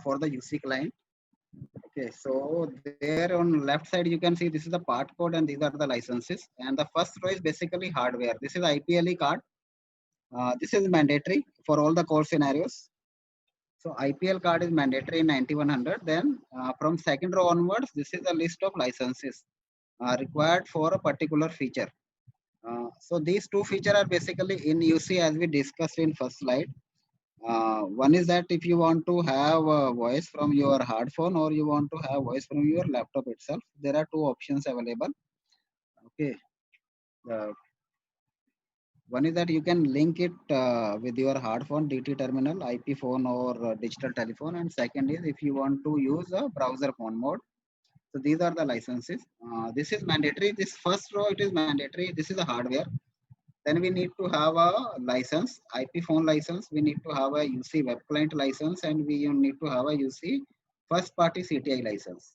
for the UC client. Okay, so there on left side you can see this is the part code and these are the licenses. And the first row is basically hardware. This is IPLE card. This is mandatory for all the core scenarios. So IPL card is mandatory in 9100. Then from second row onwards, this is a list of licenses required for a particular feature. So these two features are basically in UC as we discussed in first slide. One is that if you want to have a voice from your hardphone or you want to have voice from your laptop itself, there are two options available. Okay. Uh, One is that you can link it with your hardphone, DT terminal, IP phone or digital telephone. And second is if you want to use a browser phone mode. So these are the licenses. This is mandatory. This first row, it is mandatory. This is a hardware. Then we need to have a license, IP phone license. We need to have a UC web client license, and we need to have a UC first party CTI license.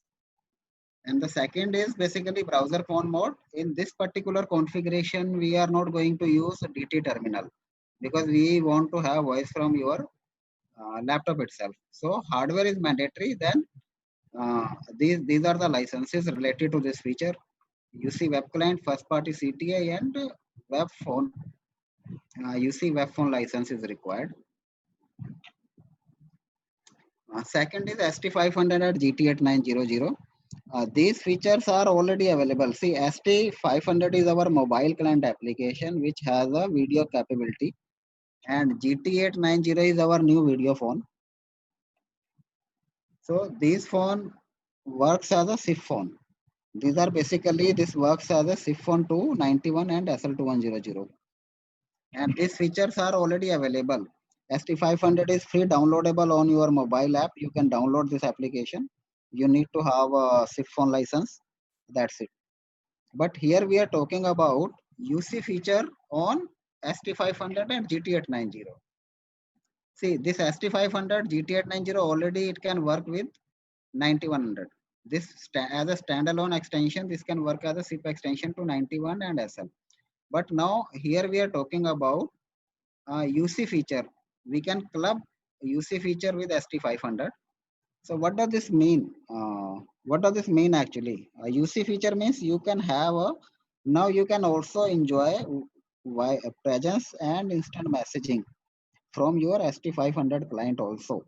And the second is basically browser phone mode. In this particular configuration, we are not going to use DT terminal because we want to have voice from your laptop itself. So hardware is mandatory. Then these are the licenses related to this feature. UC web client, first party CTI, and web phone. UC web phone license is required. Second is ST500 at GT8900. These features are already available. See, ST500 is our mobile client application which has a video capability, and GT890 is our new video phone. So this phone works as a SIP phone. These are basically, this works as a SIP phone 291 and SL2100. And these features are already available. ST500 is free downloadable on your mobile app. You can download this application. You need to have a SIP phone license. That's it. But here we are talking about UC feature on ST500 and GT890. See, this ST500, GT890 already it can work with 9100. This as a standalone extension, this can work as a SIP extension to 91 and SL. But now here we are talking about UC feature. We can club UC feature with ST500. So what does this mean? What does this mean actually? A UC feature means you can have a, now you can also enjoy presence and instant messaging from your ST500 client also.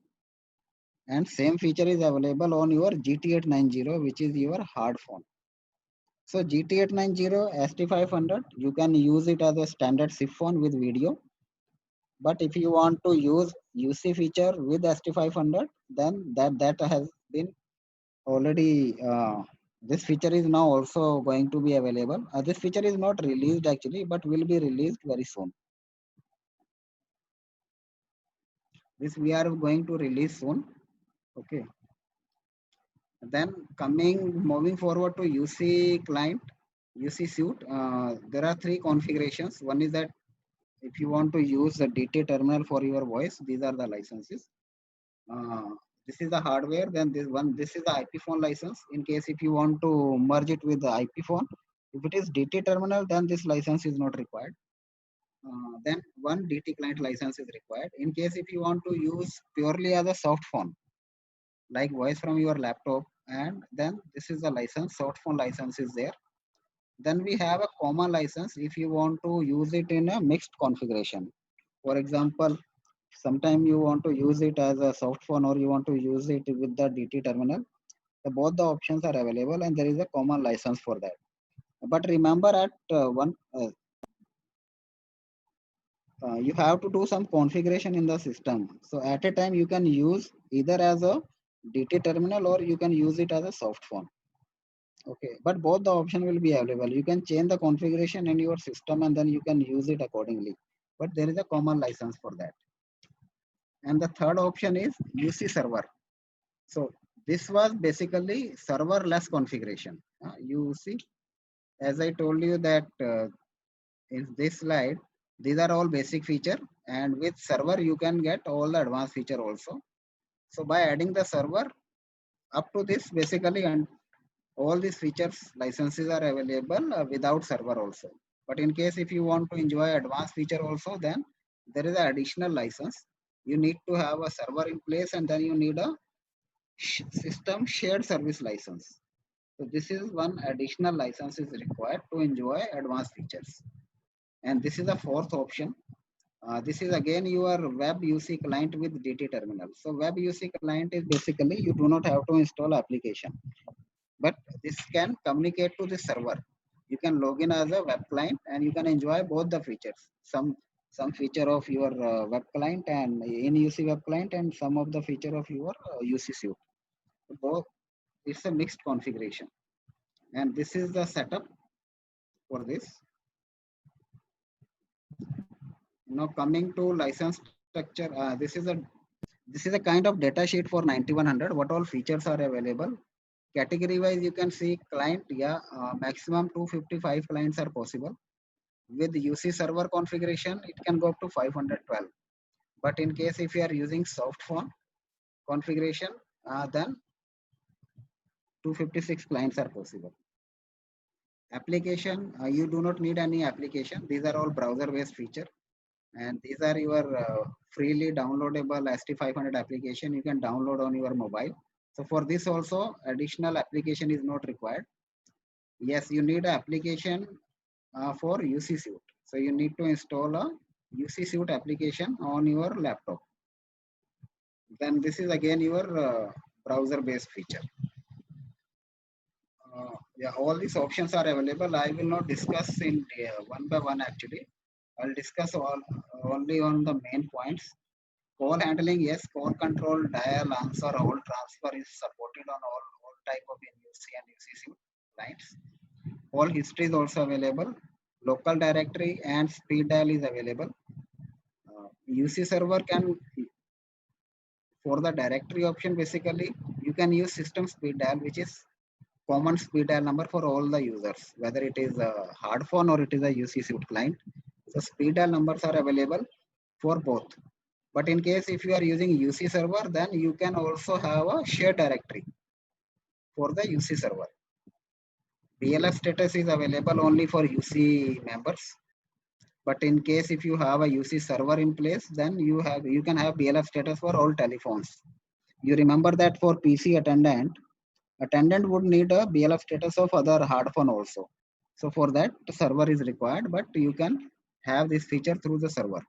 And same feature is available on your GT890, which is your hard phone. So GT890, ST500, you can use it as a standard SIP phone with video. But if you want to use UC feature with ST500, then that has been already this feature is now also going to be available. This feature is not released actually, but will be released very soon. This we are going to release soon. Okay. Then moving forward to UC client, UC suite, there are three configurations. One is that if you want to use the DT terminal for your voice, these are the licenses. Uh, this is the hardware. Then this is the IP phone license. In case if you want to merge it with the IP phone, if it is DT terminal, then this license is not required. Then one DT client license is required. In case if you want to use purely as a soft phone, like voice from your laptop, and then this is the license, soft phone license is there. Then we have a common license if you want to use it in a mixed configuration. For example, sometime you want to use it as a soft phone or you want to use it with the DT terminal. Both the options are available and there is a common license for that. But remember at you have to do some configuration in the system. So at a time you can use either as a DT terminal or you can use it as a soft phone. Okay, but both the option will be available. You can change the configuration in your system and then you can use it accordingly. But there is a common license for that. And the third option is UC server. So this was basically serverless configuration. You see, as I told you that in this slide, these are all basic feature, and with server you can get all the advanced feature also. So by adding the server up to this, basically, and all these features licenses are available without server also. But in case if you want to enjoy advanced feature also, then there is an additional license. You need to have a server in place and then you need a system shared service license. So this is one additional license is required to enjoy advanced features. And this is the fourth option. This is again your web UC client with DT terminal. So web UC client is basically you do not have to install application, but this can communicate to the server. You can log in as a web client and you can enjoy both the features. Some feature of your web client and in UC web client and some of the feature of your UC suite. Both it's a mixed configuration. And this is the setup for this. Now coming to license structure, this is a kind of data sheet for 9100. What all features are available? Category wise, you can see client. Yeah, maximum 255 clients are possible. With UC server configuration, it can go up to 512. But in case if you are using soft phone configuration, then 256 clients are possible. Application, you do not need any application. These are all browser-based feature, and these are your freely downloadable ST500 application you can download on your mobile. So for this also, additional application is not required. Yes, you need an application for UC Suite. So you need to install a UC Suite application on your laptop. Then this is again your browser-based feature. Yeah, all these options are available. I will not discuss in one by one actually. I'll discuss all only on the main points. Call handling, yes. Call control, dial, answer, hold, transfer is supported on all type of UC and UC lines. All history is also available. Local directory and speed dial is available. UC server can, for the directory option, basically, you can use system speed dial, which is common speed dial number for all the users, whether it is a hard phone or it is a UC suite client. So speed dial numbers are available for both. But in case if you are using UC server, then you can also have a shared directory for the UC server. BLF status is available only for UC members. But in case if you have a UC server in place, then you can have BLF status for all telephones. You remember that for PC attendant would need a BLF status of other hard phone also. So for that, the server is required, but you can have this feature through the server.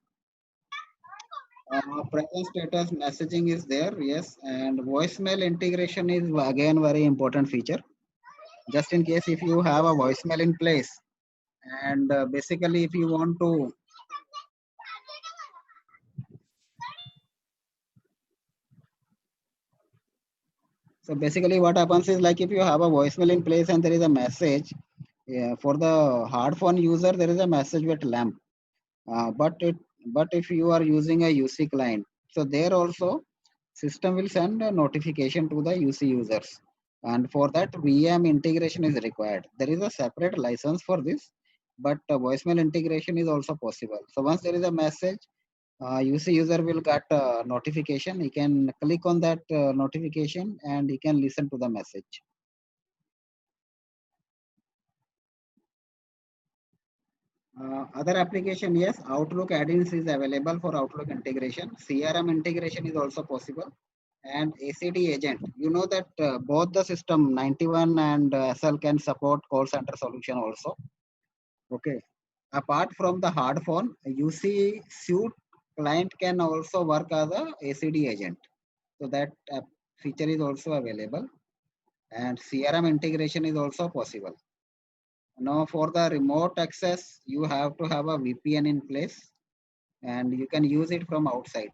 Present status messaging is there, yes, and voicemail integration is again very important feature. Just in case if you have a voicemail in place, and basically if you want to, so basically what happens is like if you have a voicemail in place and there is a message, yeah, for the hard phone user there is a message with lamp, but if you are using a UC client, so there also system will send a notification to the UC users. And for that, VM integration is required. There is a separate license for this, but voicemail integration is also possible. So once there is a message, UC user will get a notification. He can click on that notification and he can listen to the message. Other application, yes, Outlook add-ins is available for Outlook integration. CRM integration is also possible. And ACD agent, you know that both the system 91 and SL can support call center solution also. Okay. Apart from the hard phone, UC suite client can also work as a ACD agent. So that feature is also available. And CRM integration is also possible. Now for the remote access, you have to have a VPN in place and you can use it from outside.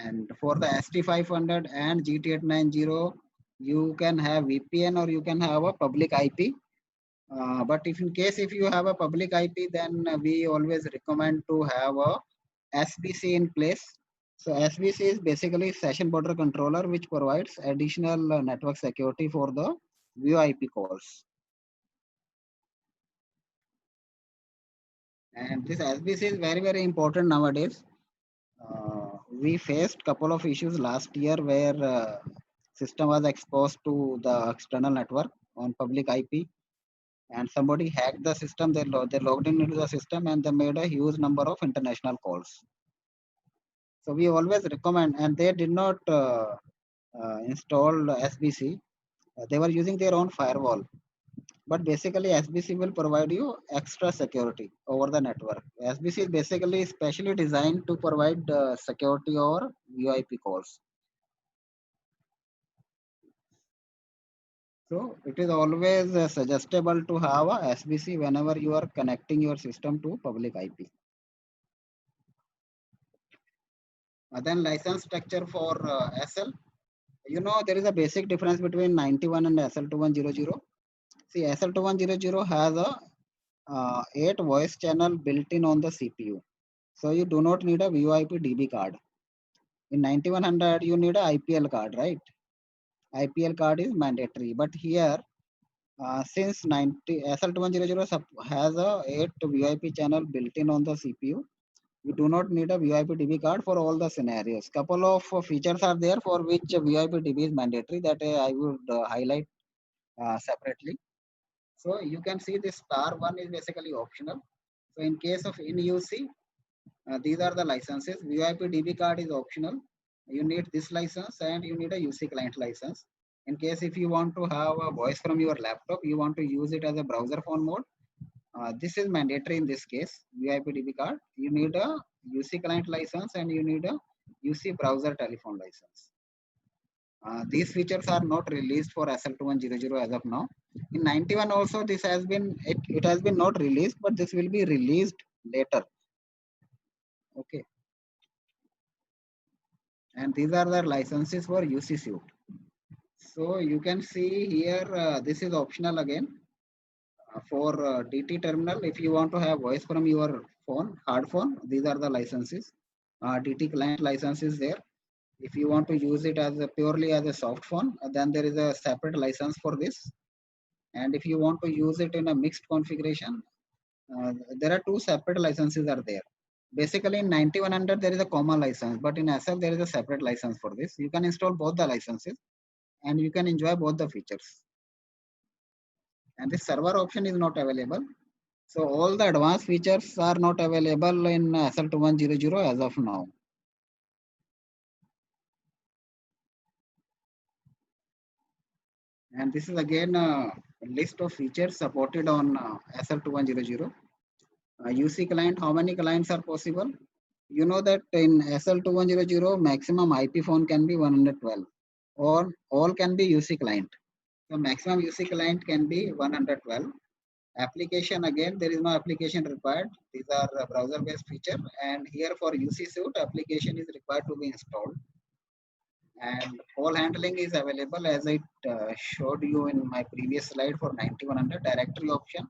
And for the ST500 and GT890, you can have VPN or you can have a public IP. But if in case if you have a public IP, then we always recommend to have a SBC in place. So SBC is basically session border controller, which provides additional network security for the VoIP calls. And this SBC is very, very important nowadays. We faced couple of issues last year where system was exposed to the external network on public IP, and somebody hacked the system. They logged in into the system and they made a huge number of international calls. So we always recommend, and they did not installed SBC, they were using their own firewall. But basically, SBC will provide you extra security over the network. SBC is basically specially designed to provide security over VoIP calls. So it is always suggestible to have a SBC whenever you are connecting your system to public IP. Then license structure for SL. You know, there is a basic difference between 91 and SL2100. See, SL2100 has a 8 voice channel built in on the CPU. So you do not need a VoIP DB card. In 9100, you need a IPL card, right? IPL card is mandatory. But here, since SL2100 has a 8 VoIP channel built in on the CPU, you do not need a VoIP DB card for all the scenarios. Couple of features are there for which VoIP DB is mandatory that I would highlight separately. So you can see this star one is basically optional. So in case of in UC, these are the licenses. VoIP DB card is optional. You need this license and you need a UC client license. In case if you want to have a voice from your laptop, you want to use it as a browser phone mode. This is mandatory in this case, VoIP DB card. You need a UC client license and you need a UC browser telephone license. These features are not released for SL2100 as of now. In 91 also this has been, it has been not released, but this will be released later. Okay. And these are the licenses for UC suite. So you can see here, this is optional again. For DT terminal, if you want to have voice from your phone, hard phone, these are the licenses. DT client license is there. If you want to use it as a purely as a soft phone, then there is a separate license for this. And if you want to use it in a mixed configuration, there are two separate licenses are there. Basically in 9100 there is a common license, but in SL there is a separate license for this. You can install both the licenses and you can enjoy both the features. And this server option is not available. So all the advanced features are not available in SL2100 as of now. And this is again a list of features supported on SL2100. UC client, how many clients are possible? You know that in SL2100 maximum IP phone can be 112 or all can be UC client. So maximum UC client can be 112. Application, again there is no application required. These are browser based feature, and here for UC suite application is required to be installed. And all handling is available as I showed you in my previous slide. For 9100 directory option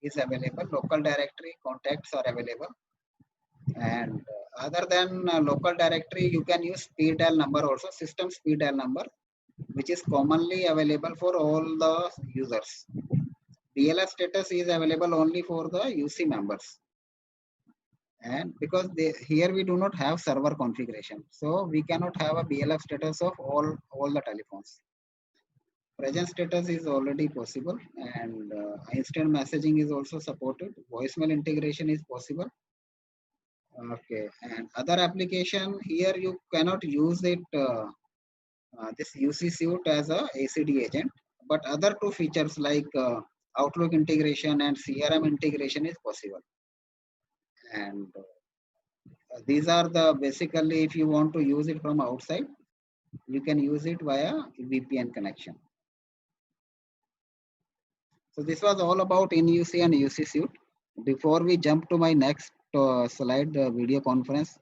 is available, local directory contacts are available, and other than local directory you can use speed dial number also, system speed dial number, which is commonly available for all the users. DLS status is available only for the UC members. And because here we do not have server configuration, so we cannot have a BLF status of all the telephones. Present status is already possible, and instant messaging is also supported. Voicemail integration is possible. Okay, and other application here you cannot use it. This UC suite as a ACD agent, but other two features like Outlook integration and CRM integration is possible. And these are the basically, if you want to use it from outside, you can use it via VPN connection. So this was all about in-UC and UC suite. Before we jump to my next slide, the video conference,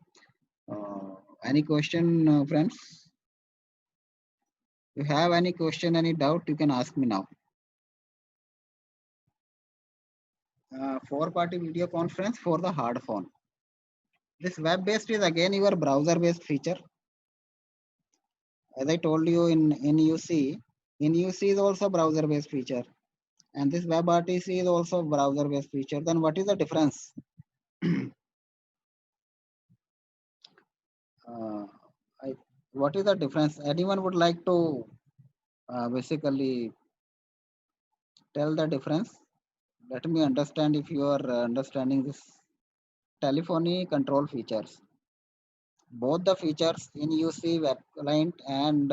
any question, friends? If you have any question, any doubt, you can ask me now. 4-party video conference for the hard phone. This web-based is again your browser-based feature. As I told you in UC is also browser-based feature, and this WebRTC is also browser-based feature. Then what is the difference? What is the difference? Anyone would like to basically tell the difference? Let me understand if you are understanding this telephony control features. Both the features in UC web client and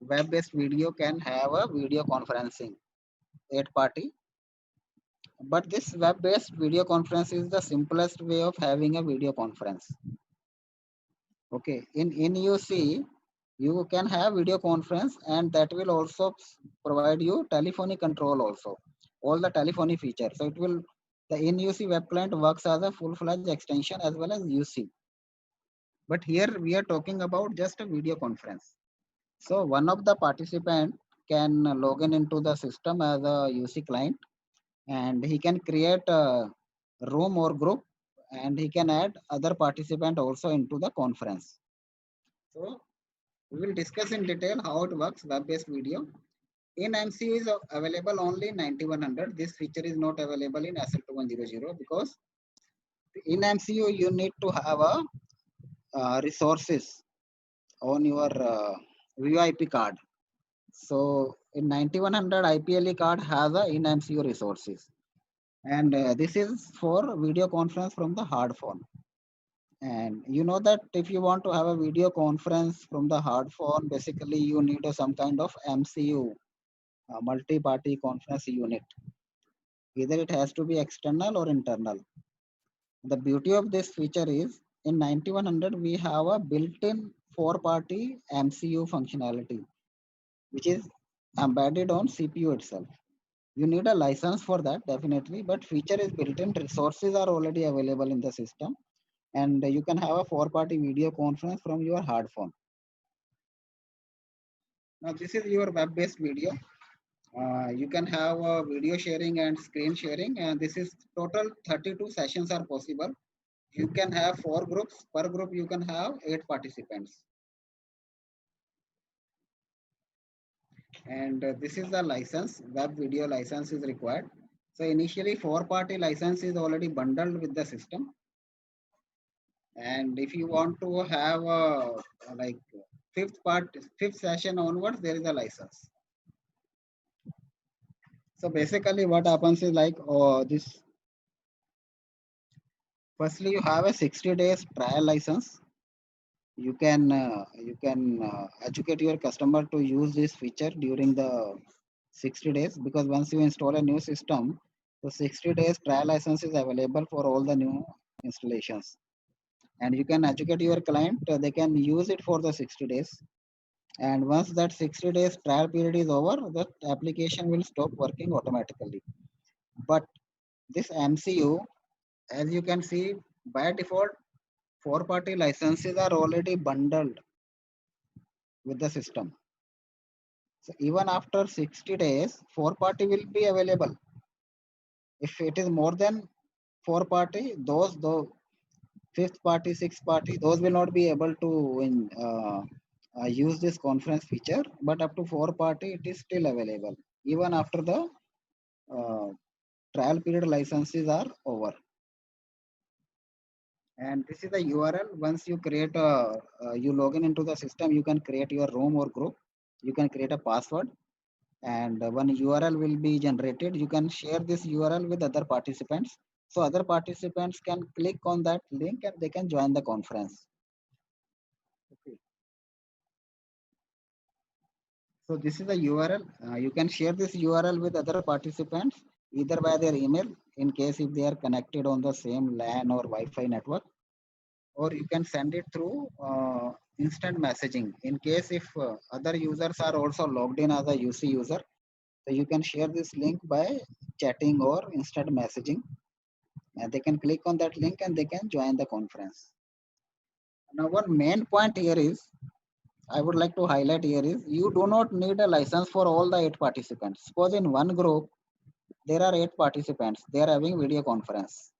web-based video can have a video conferencing 8-party. But this web-based video conference is the simplest way of having a video conference. Okay, in UC, you can have video conference and that will also provide you telephony control also, all the telephony features. So it will, the in UC web client works as a full-fledged extension as well as UC. But here we are talking about just a video conference. So one of the participant can log in into the system as a UC client and he can create a room or group and he can add other participant also into the conference. So we will discuss in detail how it works web-based video. In MCU is available only 9100. This feature is not available in SL2100 because in MCU you need to have a resources on your VoIP card. So in 9100 IPLE card has a in MCU resources. And this is for video conference from the hard phone. And you know that if you want to have a video conference from the hard phone, basically you need some kind of MCU, multi-party conference unit. Either it has to be external or internal. The beauty of this feature is in 9100 we have a built-in 4-party MCU functionality, which is embedded on CPU itself. You need a license for that definitely, but feature is built in. Resources are already available in the system, and you can have a 4-party video conference from your hard phone. Now this is your web-based video. You can have video sharing and screen sharing, and this is total 32 sessions are possible. You can have 4 groups. Per group you can have 8 participants. And this is the license. Web video license is required. So initially 4-party license is already bundled with the system. And if you want to have like fifth session onwards, there is a license. So basically what happens is like this. Firstly, you have a 60 days trial license. You can educate your customer to use this feature during the 60 days, because once you install a new system, the 60 days trial license is available for all the new installations. And you can educate your client, they can use it for the 60 days. And once that 60 days trial period is over, the application will stop working automatically. But this MCU, as you can see, by default, 4-party licenses are already bundled with the system. So even after 60 days, 4-party will be available. If it is more than 4-party, those the 5th party, 6th party, those will not be able to use this conference feature. But up to 4-party, it is still available even after the uh, trial period licenses are over. And this is the URL. Once you create you log in into the system, you can create your room or group. You can create a password, and one URL will be generated. You can share this URL with other participants. So other participants can click on that link and they can join the conference. Okay. So this is the URL. You can share this URL with other participants either by their email in case if they are connected on the same LAN or Wi-Fi network, or you can send it through instant messaging in case if other users are also logged in as a UC user. So you can share this link by chatting or instant messaging, and they can click on that link and they can join the conference. Now one main point here is, I would like to highlight here is, you do not need a license for all the 8 participants. Suppose in one group, there are 8 participants, they are having video conference.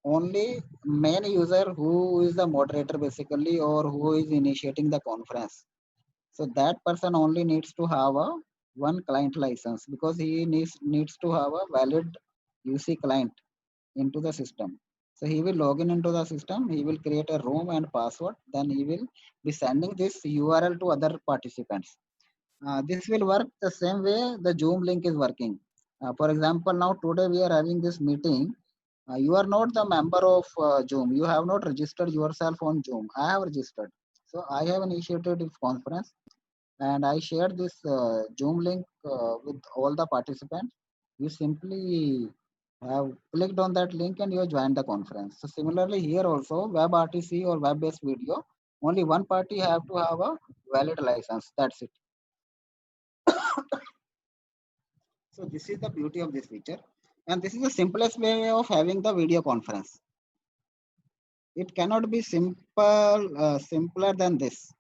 Only main user who is the moderator basically, or who is initiating the conference. So that person only needs to have a one client license, because he needs to have a valid UC client into the system. So he will log in into the system, he will create a room and password, then he will be sending this URL to other participants. This will work the same way the Zoom link is working. For example, now today we are having this meeting. You are not the member of Zoom. You have not registered yourself on Zoom. I have registered. So I have initiated this conference and I shared this Zoom link with all the participants. You simply have clicked on that link and you have joined the conference. So similarly here also WebRTC or web-based video, only one party have to have a valid license. That's it. So this is the beauty of this feature. And this is the simplest way of having the video conference. It cannot be simpler than this.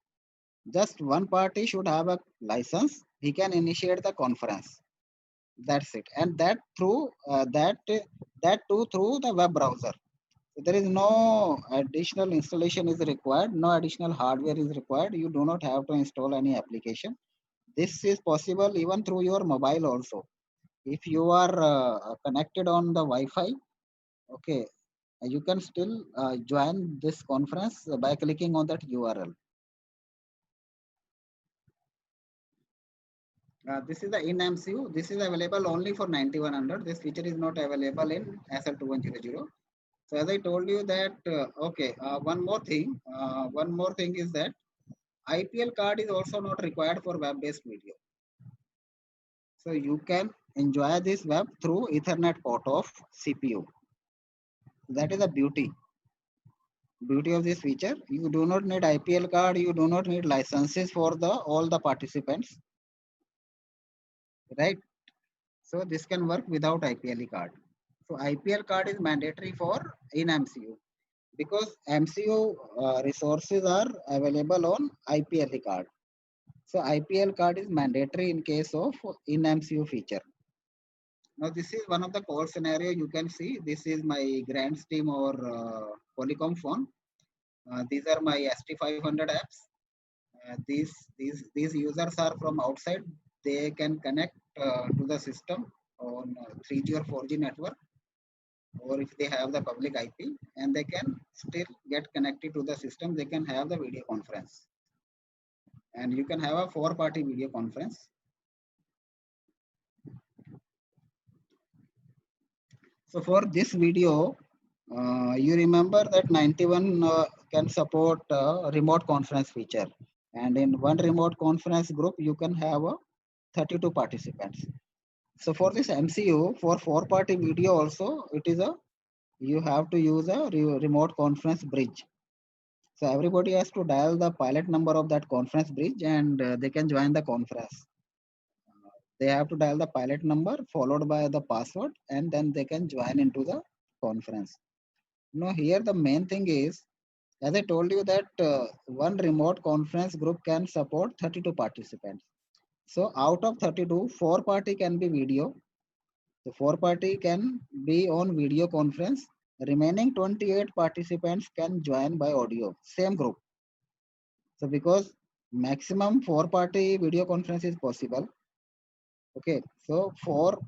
Just one party should have a license. He can initiate the conference. That's it. And that too through the web browser. So there is no additional installation is required. No additional hardware is required. You do not have to install any application. This is possible even through your mobile also. If you are connected on the Wi-Fi, okay, you can still join this conference by clicking on that URL. This is the in MCU. This is available only for 9100. This feature is not available in SL2100. So as I told you that, okay, one more thing is that IPL card is also not required for web-based video. So you can enjoy this web through Ethernet port of CPU. That is the beauty of this feature. You do not need IPL card. You do not need licenses for the all the participants, right? So this can work without IPL card. So IPL card is mandatory for in MCU because MCU resources are available on IPL card. So IPL card is mandatory in case of in MCU feature. Now this is one of the core scenario you can see. This is my Grandstream or Polycom phone. These are my ST500 apps. These users are from outside. They can connect to the system on 3G or 4G network, or if they have the public IP, and they can still get connected to the system. They can have the video conference, and you can have a four-party video conference. So for this video, you remember that 91 can support remote conference feature, and in one remote conference group, you can have 32 participants. So for this MCU, for four-party video also, it is you have to use a remote conference bridge. So everybody has to dial the pilot number of that conference bridge and they can join the conference. They have to dial the pilot number followed by the password and then they can join into the conference. Now here the main thing is, as I told you that one remote conference group can support 32 participants. So out of 32, 4 party can be video. The 4 party can be on video conference. Remaining 28 participants can join by audio, same group. So because maximum 4 party video conference is possible. Okay, so four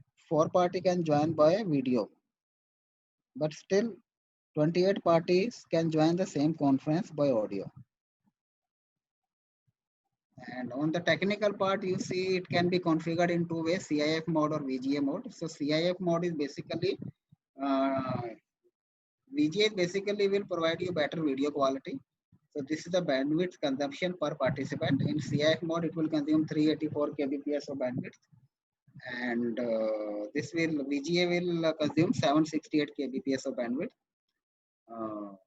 party can join by video, but still 28 parties can join the same conference by audio. And on the technical part, you see it can be configured in two ways, CIF mode or VGA mode. So CIF mode is basically uh, VGA basically will provide you better video quality. So this is the bandwidth consumption per participant. In CIF mode, it will consume 384 kbps of bandwidth, and this will VGA will consume 768 kbps of bandwidth.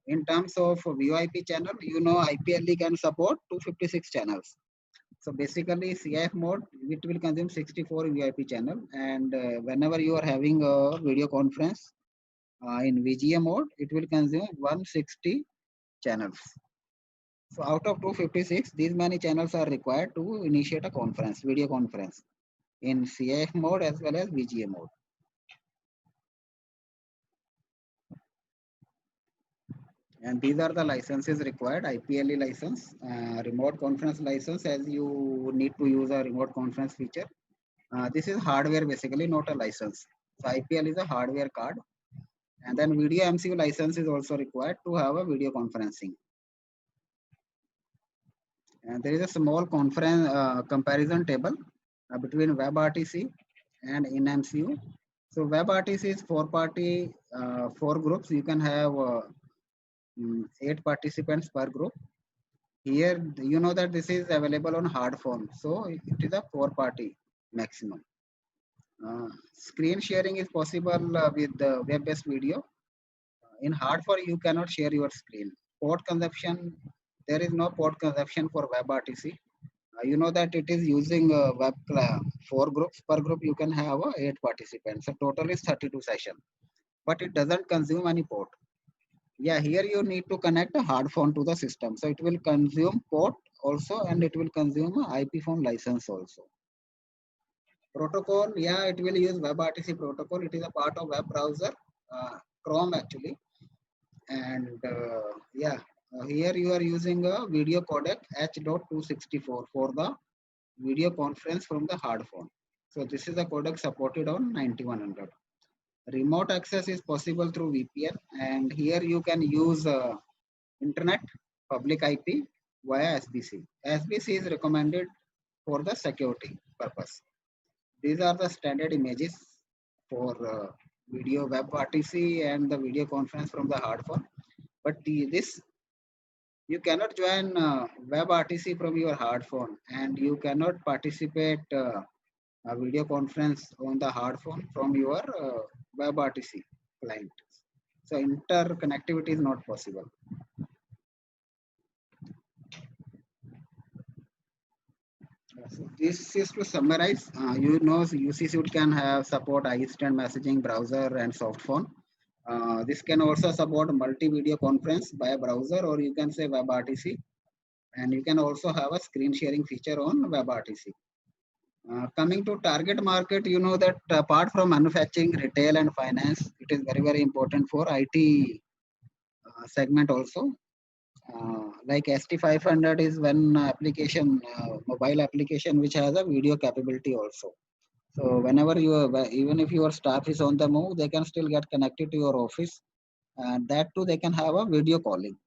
In terms of VoIP channel, you know IPLE can support 256 channels. So basically, CIF mode it will consume 64 VoIP channel, and whenever you are having a video conference in VGA mode, it will consume 160 channels. So out of 256, these many channels are required to initiate a conference, video conference in CIF mode as well as VGA mode. And these are the licenses required: IPLE license, remote conference license, as you need to use a remote conference feature. This is hardware basically, not a license. So IPL is a hardware card. And then video MCU license is also required to have a video conferencing. And there is a small conference comparison table between WebRTC and in MCU. So WebRTC is four groups. You can have 8 participants per group. Here, you know that this is available on hard phone. So it is a 4-party maximum. Screen sharing is possible with the web-based video. In hard phone, you cannot share your screen. Port consumption, there is no port consumption for WebRTC. You know that it is using 4 groups. Per group, you can have 8 participants. So total is 32 session. But it doesn't consume any port. Yeah, here you need to connect a hard phone to the system. So it will consume port also, and it will consume a IP phone license also. Protocol, yeah, it will use WebRTC protocol. It is a part of web browser, Chrome actually. And yeah, here you are using a video codec H.264 for the video conference from the hard phone. So this is a codec supported on 9100. Remote access is possible through VPN, and here you can use internet public IP via SBC. SBC is recommended for the security purpose. These are the standard images for video WebRTC and the video conference from the hard phone. But this you cannot join WebRTC from your hard phone, and you cannot participate a video conference on the hard phone from your WebRTC client. So interconnectivity is not possible. So this is to summarize. You know, UC Suite can have support instant messaging, browser, and soft phone. This can also support multi-video conference by a browser, or you can say WebRTC, and you can also have a screen sharing feature on WebRTC. Coming to target market, you know that apart from manufacturing, retail, and finance, it is very, very important for IT segment also. Like ST500 is one application, mobile application, which has a video capability also. So whenever even if your staff is on the move, they can still get connected to your office, and that too they can have a video calling.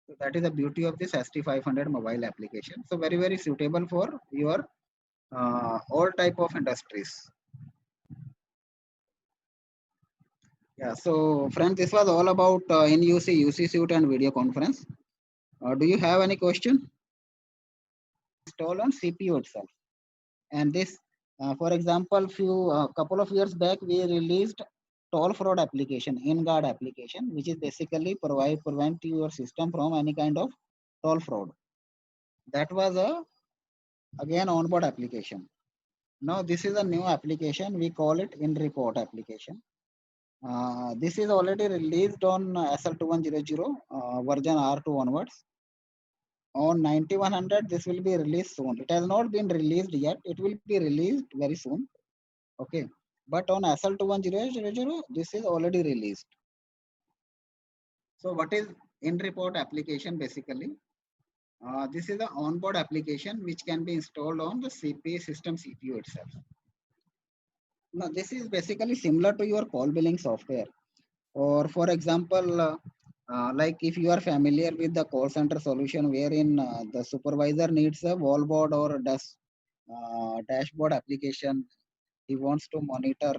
So that is the beauty of this ST500 mobile application. So very, very suitable for your all type of industries. Yeah, so friends, this was all about NUC, UC Suite and video conference. Do you have any question? Install on CPU itself. And this, for example, couple of years back, we released toll fraud application, InGuard application, which is basically prevent your system from any kind of toll fraud. That was again onboard application. Now this is a new application. We call it InReport application. This is already released on SL2100 version R2 onwards. On 9100, this will be released soon. It has not been released yet. It will be released very soon. Okay. But on SL2100, this is already released. So what is InReport application basically? This is the onboard application which can be installed on the system CPU itself. Now, this is basically similar to your call billing software. Or for example, like if you are familiar with the call center solution wherein the supervisor needs a wallboard or dashboard application, he wants to monitor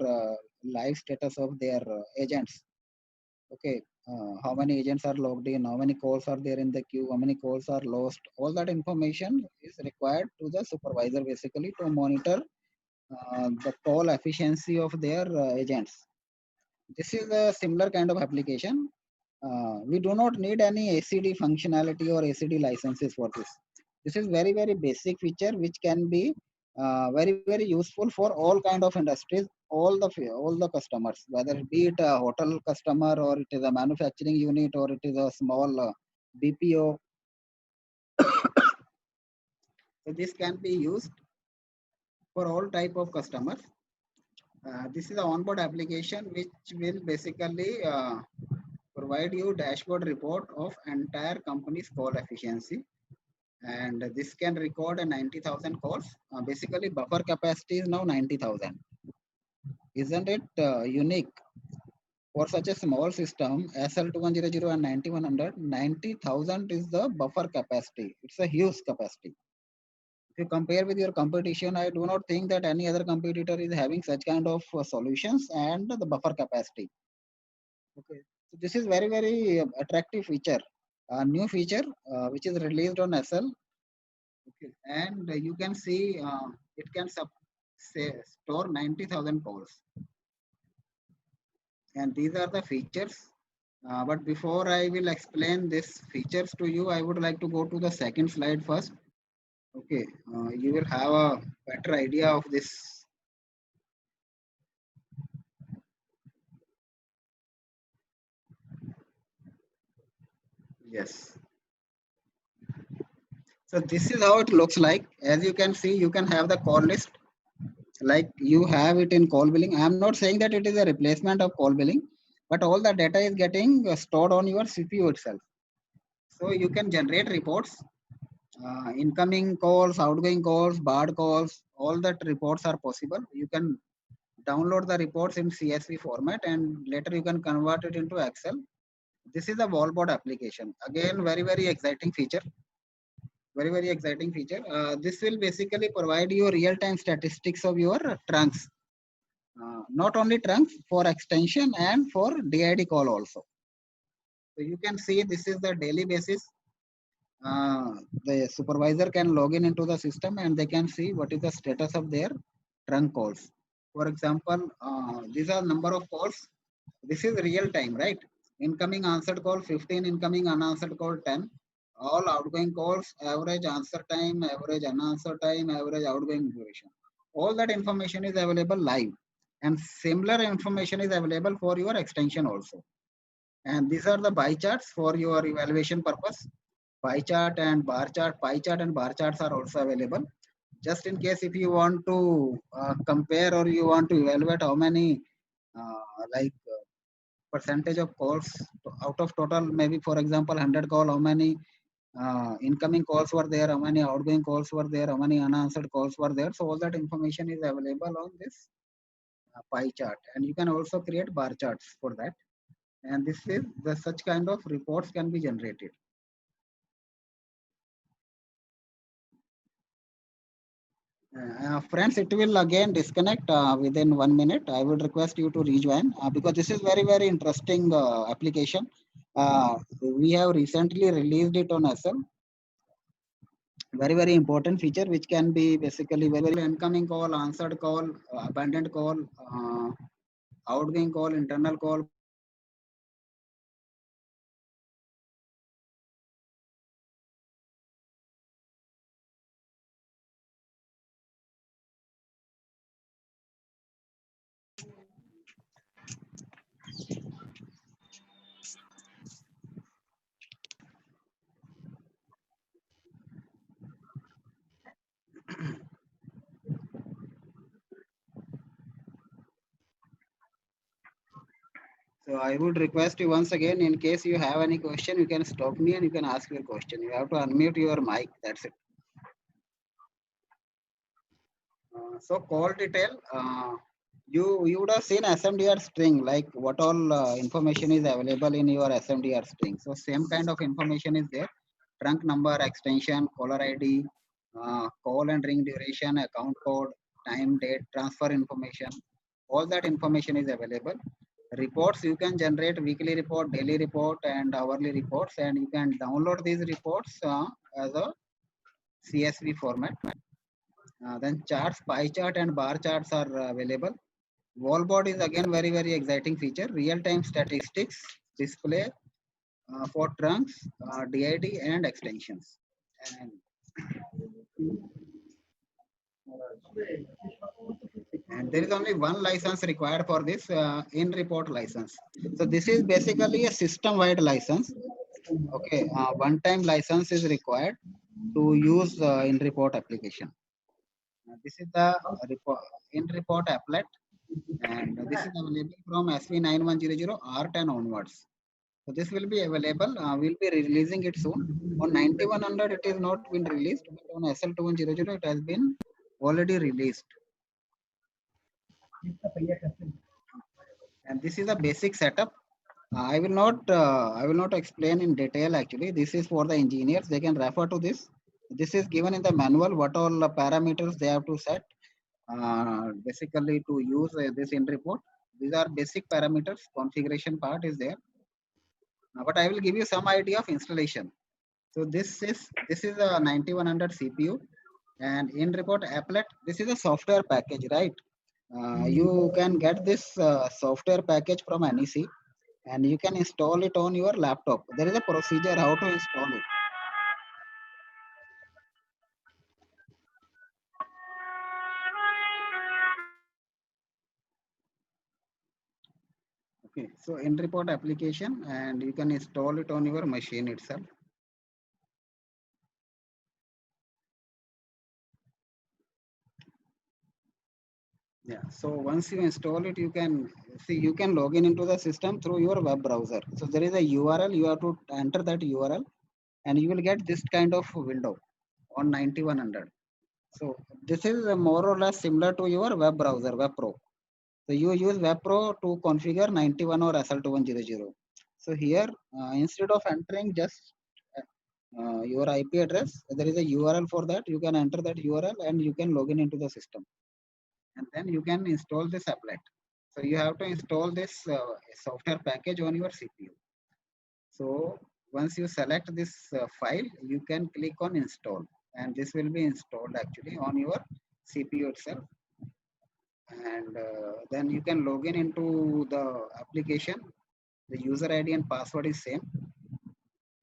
live status of their agents. Okay, how many agents are logged in, how many calls are there in the queue, how many calls are lost. All that information is required to the supervisor basically to monitor the call efficiency of their agents. This is a similar kind of application. We do not need any ACD functionality or ACD licenses for this. This is very, very basic feature which can be very, very useful for all kind of industries, all the customers, whether it be it a hotel customer or it is a manufacturing unit or it is a small BPO. So this can be used for all type of customers. This is an onboard application which will basically provide you dashboard report of entire company's call efficiency, and this can record a 90,000 calls. Basically buffer capacity is now 90,000. Isn't it unique for such a small system? SL2100 and 9100, 90,000 is the buffer capacity. It's a huge capacity. If you compare with your competition, I do not think that any other competitor is having such kind of solutions and the buffer capacity. Okay, so this is very attractive feature, a new feature which is released on SL. Okay, and you can see it can say store 90,000 calls, and these are the features. But before I will explain these features to you, I would like to go to the second slide first. Okay, you will have a better idea of this. Yes. So this is how it looks like. As you can see, you can have the call list like you have it in call billing. I am not saying that it is a replacement of call billing, but all the data is getting stored on your CPU itself. So you can generate reports, incoming calls, outgoing calls, barred calls, all that reports are possible. You can download the reports in CSV format and later you can convert it into Excel. This is a wallboard application. Again, very exciting feature. Very exciting feature. This will basically provide you real-time statistics of your trunks. Not only trunks, for extension and for DID call also. So you can see this is the daily basis. The supervisor can log in into the system and they can see what is the status of their trunk calls. For example, these are number of calls. This is real time, right? Incoming answered call 15, incoming unanswered call 10. All outgoing calls, average answer time, average unanswered time, average outgoing duration. All that information is available live. And similar information is available for your extension also. And these are the pie charts for your evaluation purpose. Pie chart and bar chart, pie chart and bar charts are also available. Just in case if you want to compare or you want to evaluate how many like percentage of calls out of total, maybe for example 100 call, how many incoming calls were there, how many outgoing calls were there, how many unanswered calls were there. So all that information is available on this pie chart, and you can also create bar charts for that. And this is the such kind of reports can be generated. Friends, it will again disconnect within 1 minute. I would request you to rejoin because this is very interesting application. We have recently released it on SL. Very important feature which can be basically very incoming call, answered call, abandoned call, outgoing call, internal call. So I would request you once again, in case you have any question, you can stop me and you can ask your question. You have to unmute your mic. That's it. So call detail. You would have seen SMDR string, like what all information is available in your SMDR string. So same kind of information is there. Trunk number, extension, caller ID, call and ring duration, account code, time, date, transfer information. All that information is available. Reports, you can generate weekly report, daily report, and hourly reports, and you can download these reports as a CSV format. Then charts, pie chart and bar charts are available. Wallboard is again very exciting feature. Real-time statistics display for trunks, DID and extensions. And there is only one license required for this in-report license. So this is basically a system-wide license. Okay, one-time license is required to use in-report application. This is the in-report applet, and this is available from SV9100 R10 onwards. So this will be available. We'll be releasing it soon. On 9100, it is not been released, but on SL2100, it has been already released. And this is a basic setup. I will not explain in detail. Actually, this is for the engineers. They can refer to this. This is given in the manual, what all parameters they have to set basically to use this in report. These are basic parameters, configuration part is there. But I will give you some idea of installation. So this is a 9100 CPU and in report applet. This is a software package, right? You can get this software package from NEC and you can install it on your laptop. There is a procedure how to install it. Okay, so in report application and you can install it on your machine itself. Yeah, so once you install it, you can see you can log in into the system through your web browser. So there is a URL, you have to enter that URL and you will get this kind of window on 9100. So this is more or less similar to your web browser, WebPro. So you use WebPro to configure 91 or SL2100. So here, instead of entering just your IP address, there is a URL for that. You can enter that URL and you can log in into the system. And then you can install this applet. So you have to install this software package on your CPU. So once you select this file, you can click on install and this will be installed actually on your CPU itself. And then you can log in into the application. The user ID and password is same.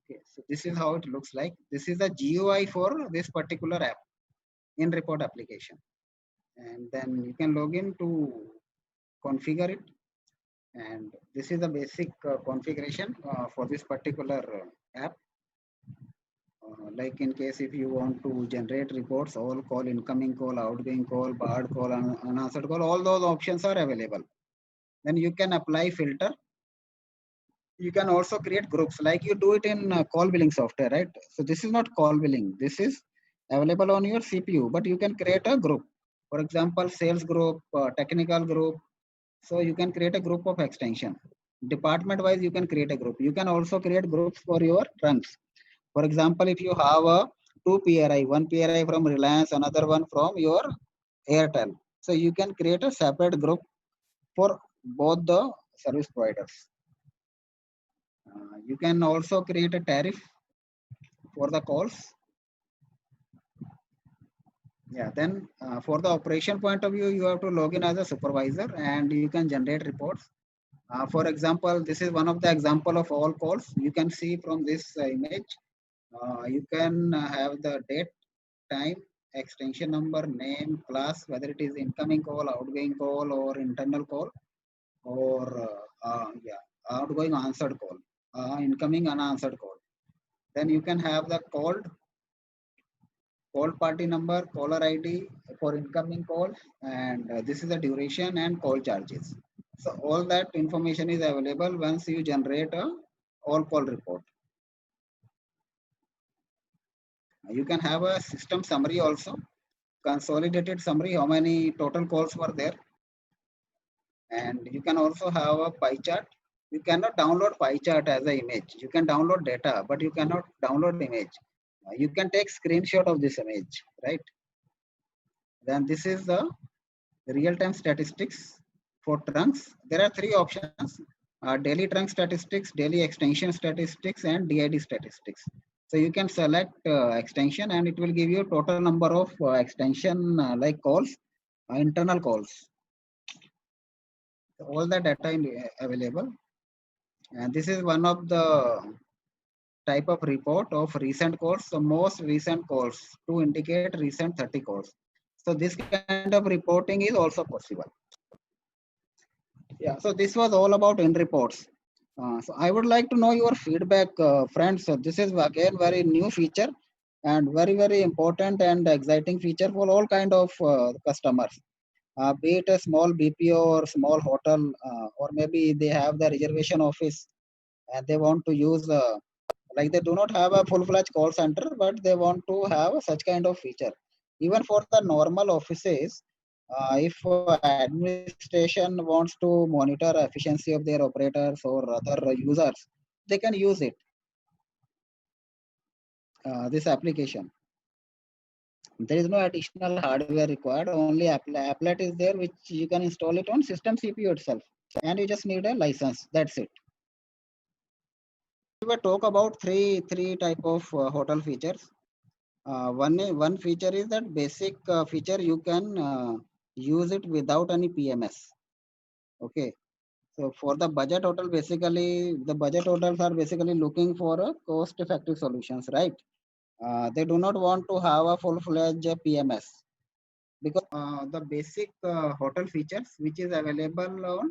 Okay, so this is how it looks like. This is the GUI for this particular app in report application. And then you can log in to configure it. And this is the basic configuration for this particular app. Like in case if you want to generate reports, all call, incoming call, outgoing call, barred call, unanswered call, all those options are available. Then you can apply filter. You can also create groups like you do it in call billing software, right? So this is not call billing. This is available on your CPU, but you can create a group. For example, sales group, technical group. So you can create a group of extension. Department wise, you can create a group. You can also create groups for your trunks. For example, if you have a two PRI, one PRI from Reliance, another one from your Airtel. So you can create a separate group for both the service providers. You can also create a tariff for the calls. Yeah, then for the operation point of view, you have to log in as a supervisor and you can generate reports. For example, this is one of the example of all calls. You can see from this image, you can have the date, time, extension number, name, class, whether it is incoming call, outgoing call, or internal call, or yeah, outgoing answered call, incoming unanswered call. Then you can have the call party number, caller ID for incoming calls, and this is the duration and call charges. So all that information is available once you generate a all call report. You can have a system summary also, consolidated summary, how many total calls were there. And you can also have a pie chart. You cannot download pie chart as an image. You can download data, but you cannot download image. You can take screenshot of this image, right? Then this is the real-time statistics for trunks. There are three options: daily trunk statistics, daily extension statistics, and DID statistics. So you can select extension, and it will give you total number of extension like calls, internal calls. All the data available, and this is one of the type of report of recent calls. So most recent calls to indicate recent 30 calls. So this kind of reporting is also possible. Yeah, so this was all about in reports. So I would like to know your feedback, friends. So this is again very new feature and very important and exciting feature for all kind of customers. Be it a small BPO or small hotel, or maybe they have the reservation office and they want to use like they do not have a full-fledged call center, but they want to have such kind of feature. Even for the normal offices, if administration wants to monitor efficiency of their operators or other users, they can use it, this application. There is no additional hardware required. Only applet is there, which you can install it on system CPU itself, and you just need a license. That's it. We will talk about three type of hotel features. One feature is that basic feature you can use it without any PMS. Okay. So for the budget hotel, basically the budget hotels are basically looking for a cost-effective solutions, right? They do not want to have a full-fledged PMS because the basic hotel features which is available on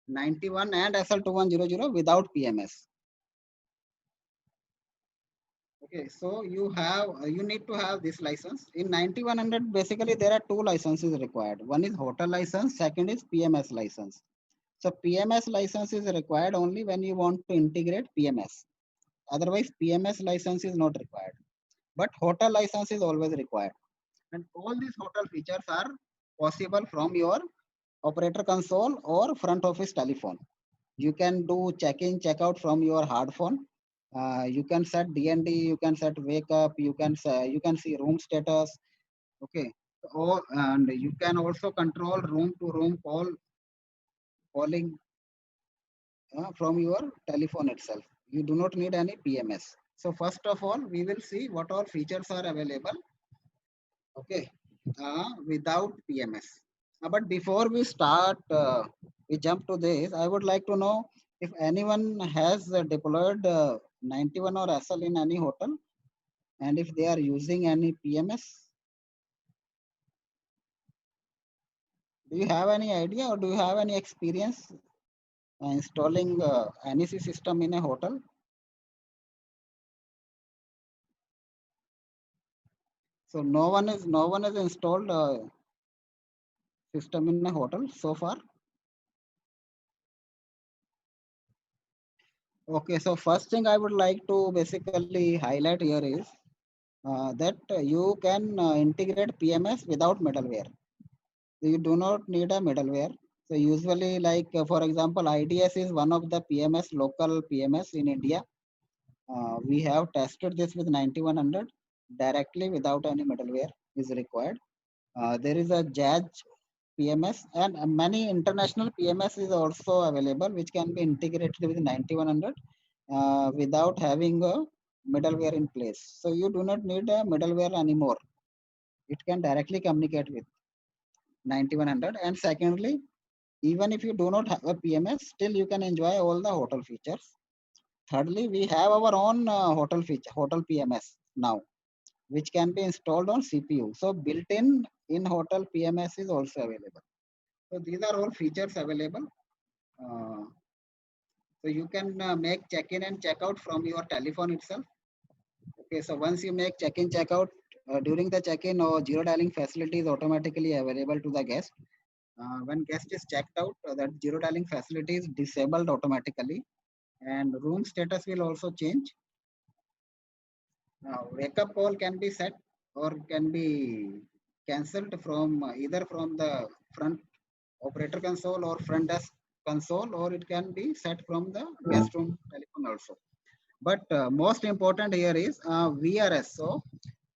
91 and SL2100 without PMS. Okay, so you need to have this license. In 9100, basically there are two licenses required. One is hotel license, second is PMS license. So PMS license is required only when you want to integrate PMS. Otherwise, PMS license is not required. But hotel license is always required. And all these hotel features are possible from your operator console or front office telephone. You can do check-in, check-out from your hard phone. You can set DND, you can set wake up, you can see room status. Okay, and you can also control room to room calling from your telephone itself. You do not need any PMS. So first of all, we will see what all features are available. Okay, without PMS. But before we jump to this. I would like to know if anyone has deployed 91 or SL in any hotel, and if they are using any PMS. Do you have any idea or do you have any experience installing NEC system in a hotel? So no one has installed system in a hotel so far. Okay, so first thing I would like to basically highlight here is that you can integrate PMS without middleware. You do not need a middleware. So usually, like for example, IDS is one of the PMS, local PMS in India. We have tested this with 9100 directly without any middleware is required. There is a Jazz PMS and many international PMS is also available, which can be integrated with 9100 without having a middleware in place. So you do not need a middleware anymore. It can directly communicate with 9100. And secondly, even if you do not have a PMS, still you can enjoy all the hotel features. Thirdly, we have our own hotel PMS now, which can be installed on CPU. So built in hotel PMS is also available. So these are all features available. Uh, so you can make check-in and check-out from your telephone itself. Okay, so once you make check-in, check-out, during the check-in or zero dialing facility is automatically available to the guest. When guest is checked out, that zero dialing facility is disabled automatically, and room status will also change. Wake up call can be set or can be cancelled from either from the front operator console or front desk console, or it can be set from the guest room telephone also. But most important here is VRS. So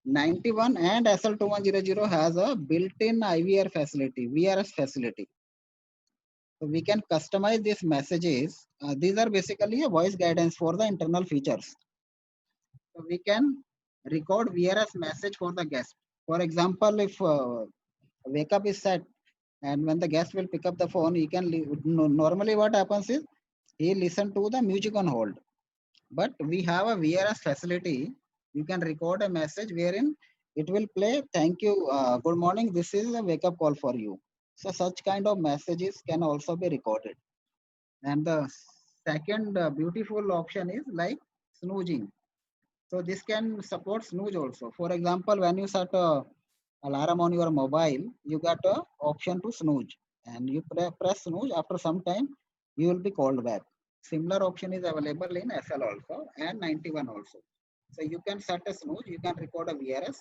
91 and SL2100 has a built-in IVR facility, VRS facility. So we can customize these messages. These are basically a voice guidance for the internal features. So we can record VRS message for the guest. For example, if wake up is set and when the guest will pick up the phone, he can normally what happens is he listen to the music on hold. But we have a VRS facility. You can record a message wherein it will play, thank you, good morning, this is a wake up call for you. So such kind of messages can also be recorded. And the second beautiful option is like snoozing. So this can support snooze also. For example, when you set a alarm on your mobile, you got a option to snooze, and you press snooze. After some time, you will be called back. Similar option is available in SL also and 91 also. So you can set a snooze. You can record a VRS.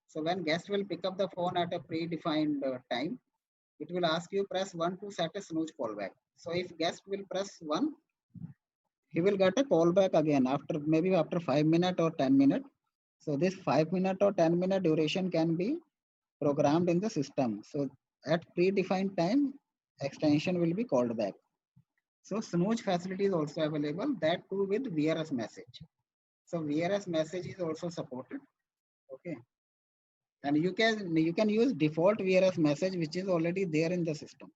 So when guest will pick up the phone at a predefined time, it will ask you press 1 to set a snooze callback. So if guest will press 1, he will get a call back again after maybe after 5 minutes or 10 minutes. So this 5 minute or 10 minute duration can be programmed in the system. So at predefined time, extension will be called back. So snooze facility is also available, that too with VRS message. So VRS message is also supported. Okay. And you can use default VRS message which is already there in the system.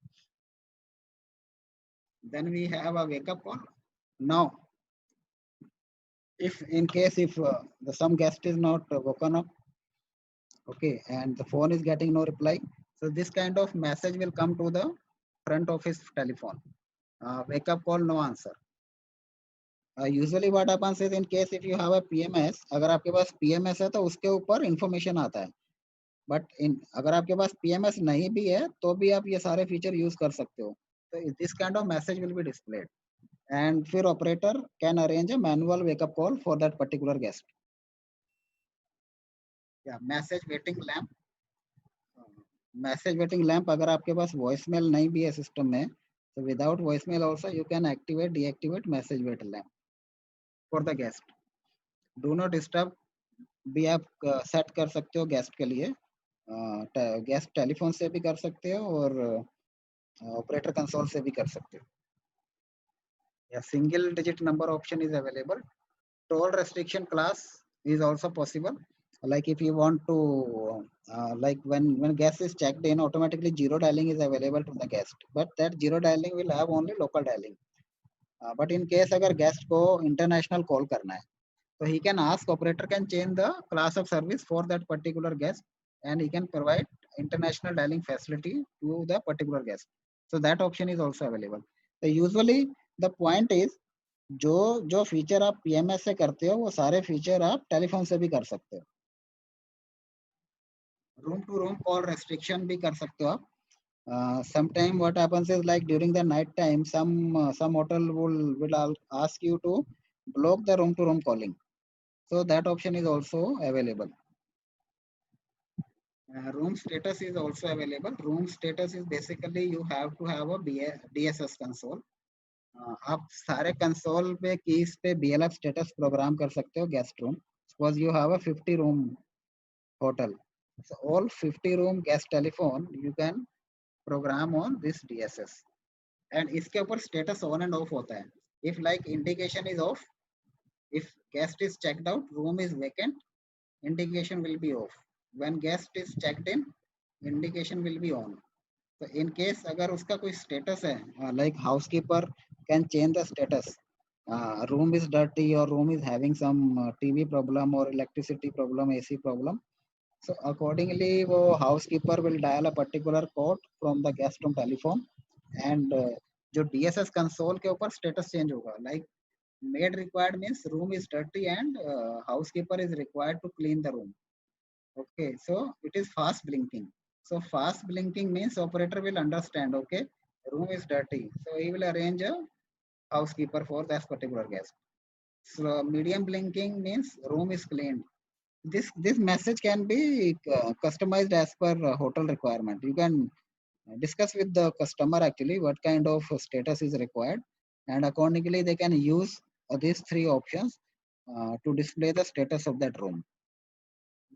Then we have a wake up call. Now, if in case if some guest is not woken up, okay, and the phone is getting no reply, so this kind of message will come to the front office telephone. Wake up call, no answer. Usually what happens is in case if you have a PMS, अगर आपके पास PMS है तो उसके ऊपर information आता है. But in अगर आपके पास PMS नहीं भी है तो भी आप ये सारे फीचर यूज कर सकते हो. तो this kind of message will be displayed and फिर operator can arrange a manual wake up call for that particular guest. या message waiting lamp. Message waiting lamp अगर आपके पास वॉइसमेल नहीं भी है सिस्टम में, तो without voicemail also you can activate deactivate message wait lamp for the guest. Do not disturb भी आप सेट कर सकते हो गेस्ट के लिए. गेस्ट टेलीफोन से भी कर सकते हो और ऑपरेटर कंसोल से भी कर सकते हो. या single digit number option is available. Toll restriction class is also possible. Like if you want to like when guest is checked in, automatically zero dialing is available to the guest, but that zero dialing will have only local dialing. But in case अगर guest को international call करना है, so he can ask operator can change the class of service for that particular guest, and he can provide international dialing facility to the particular guest. So that option is also available. So usually the point is जो जो feature आप PMS से करते हो वो सारे feature आप telephone से भी कर सकते हो. Room to room call restriction भी कर सकते हो आप. Sometime what happens is like during the night time some hotel will ask you to block the room to room calling. So that option is also available. Room status is also available. Room status is basically you have to have a DSS console. आप सारे console पे keys पे BLF status programme कर सकते हो guest room. Suppose you have a 50 room hotel, so all 50 room guest telephone you can program on this DSS. and इसके ऊपर status on and off होता है. If like indication is off, if guest is checked out, room is vacant, indication will be off. When guest is checked in, indication will be on. तो in case अगर उसका कोई status है, like housekeeper can change the status, room is dirty और room is having some TV problem और electricity problem, AC problem. So accordingly वो housekeeper will dial a particular code from the guest room telephone, and जो DSS console के ऊपर status change होगा. Like maid required means room is dirty and housekeeper is required to clean the room. Okay, so it is fast blinking. So fast blinking means operator will understand, okay, room is dirty, so he will arrange a housekeeper for that particular guest. So medium blinking means room is cleaned. This message can be customized as per hotel requirement. You can discuss with the customer actually what kind of status is required, and accordingly they can use these three options to display the status of that room.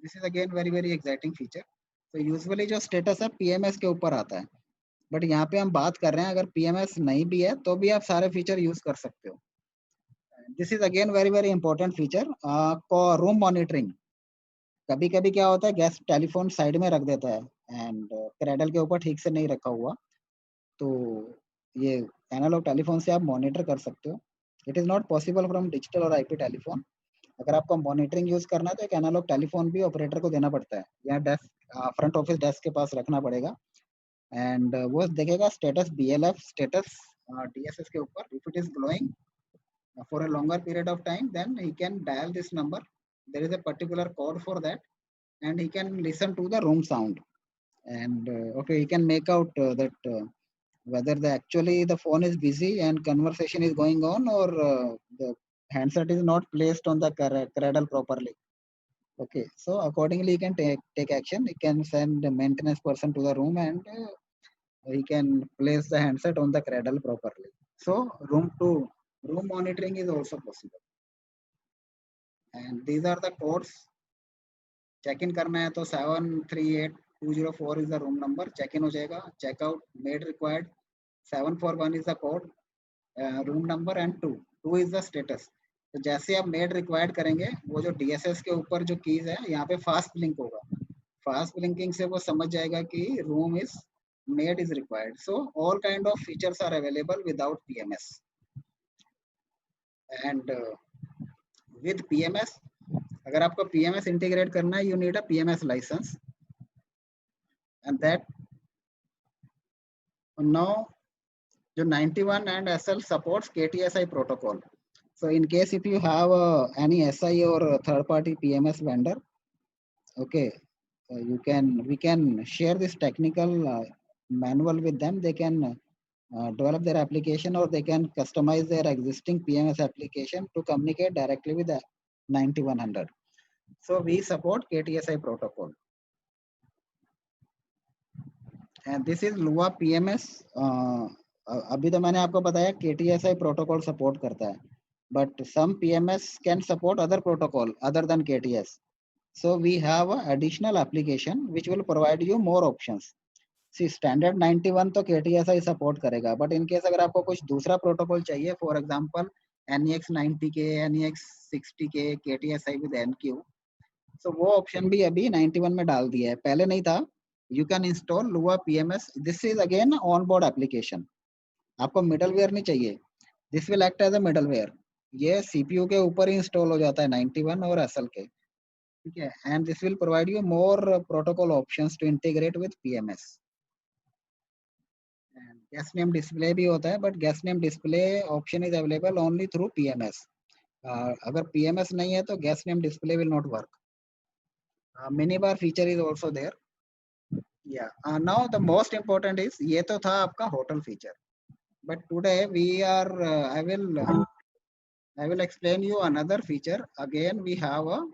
This is again very exciting feature. तो usually जो status है PMS के ऊपर आता है, but यहाँ पे हम बात कर रहे हैं अगर पीएमएस नहीं भी है तो भी आप सारे फीचर यूज कर सकते हो. This is again very important feature. Room monitoring. कभी कभी क्या होता है गेस्ट टेलीफोन साइड में रख देता है एंड क्रेडल के ऊपर ठीक से नहीं रखा हुआ, तो ये एनालॉग टेलीफोन से आप मॉनिटर कर सकते हो. It is not possible from digital और आईपी टेलीफोन. अगर आपको मॉनिटरिंग यूज करना है तो एक एनालॉग टेलीफोन भी ऑपरेटर को देना पड़ता है, या डेस्क फ्रंट ऑफिस डेस्क के पास रखना पड़ेगा, एंड वो देखेगा स्टेटस BLF स्टेटस DSS के ऊपर. If it is glowing for a longer period of time, then he can dial this number. There is a particular code for that, and he can listen to the room sound, and okay, he can make out that whether actually the phone is busy and conversation is going on, or the handset is not placed on the cradle properly. Okay, so accordingly he can take action. He can send the maintenance person to the room, and he can place the handset on the cradle properly. So room to room monitoring is also possible. And these are the codes check in करना है तो 738204 is the room number, check in हो जाएगा. Checkout maid required 741 is the code, room number and 2 is the status. तो जैसे आप made required करेंगे, वो जो डीएसएस के ऊपर जो कीज है यहाँ पे फास्ट ब्लिंक होगा. फास्ट ब्लिंकिंग से वो समझ जाएगा कि room is maid is required. So all kind of features are available without PMS. And with PMS, अगर आपको पीएमएस इंटीग्रेट करना है, you need a PMS license. And that now जो 91 and SL supports KTSI protocol. So in case if you have any SI or third party PMS vendor, okay, we can share this technical manual with them. They can develop their application, or they can customize their existing PMS application to communicate directly with the 9100. So we support KTSI protocol. And this is Lua PMS. अभी तो मैंने आपको बताया KTSI protocol support करता है, but some PMS can support other protocol other than KTS. So we have an additional application which will provide you more options. See, standard 91 तो KTSI support करेगा, but in case अगर आपको कुछ दूसरा protocol चाहिए, for example NEX 90K, NEX 60K, KTSI with NQ, so वो option भी अभी 91 में डाल दिया है, पहले नहीं था. You can install Lua PMS. This is again on-board application. आपको मिडलवेयर नहीं चाहिए. This will act as a middleware. ये CPU के ऊपर ही इंस्टॉल हो जाता है 91 और SL के, ठीक है. And this will provide you more protocol options to integrate with PMS. And guest name display भी होता है, but guest name display option is available only through PMS. अगर PMS नहीं है तो guest name display will not work. Minibar feature is also there. Yeah. Now the most important is, ये तो था आपका hotel feature. But today we are, I will explain you another feature. Again, we have a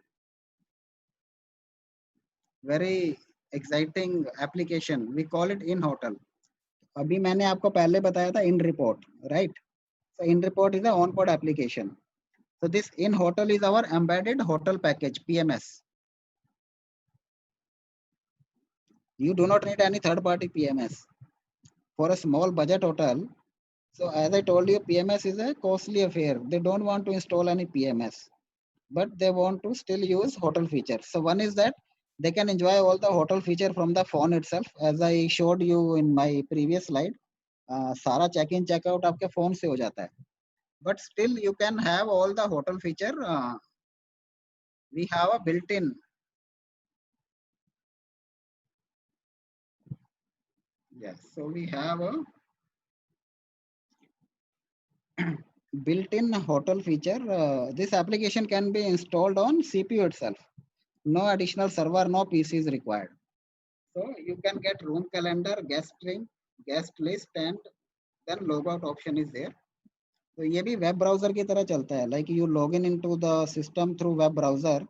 very exciting application. We call it in hotel. अभी मैंने आपको पहले बताया था in report, right? So in report is the on-board application. So this in hotel is our embedded hotel package, PMS. You do not need any third-party PMS for a small budget hotel. So as I told you, PMS is a costly affair. They don't want to install any PMS, but they want to still use hotel features. So one is that they can enjoy all the hotel feature from the phone itself. As I showed you in my previous slide, सारा check in check out आपके phone से हो जाता है. But still you can have all the hotel feature. We have a built-in. Yes, so we have a built-in hotel feature. This application can be installed on CPU itself. No additional server, no PC is required. So you can get room calendar, guest stream, guest list, and then logout option is there. तो ये भी web browser की तरह चलता है. Like you log in into the system through web browser.